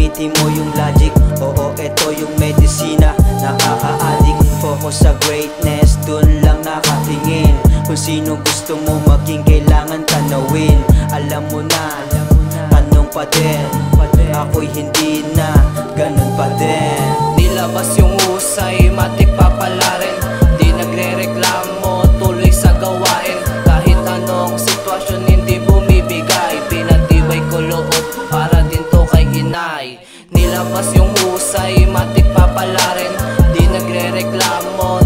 gamitin mo yung logic. Oo, eto yung medisina, nakaka-addict. Focus sa greatness, dun lang nakatingin. Kung sino gusto mo maging, kailangan tanawin. Alam mo na, tanong pa din. Ako'y hindi na, ganun pa din. Nilabas yung husay, matik papala rin. Di nagre-reklamo, tuloy sa gawain. Kahit anong sitwasyon hindi bumibigay, pinatibay ko loob para din to kay inay. Nilabas yung husay, matik papala rin. Di nagre-reklamo,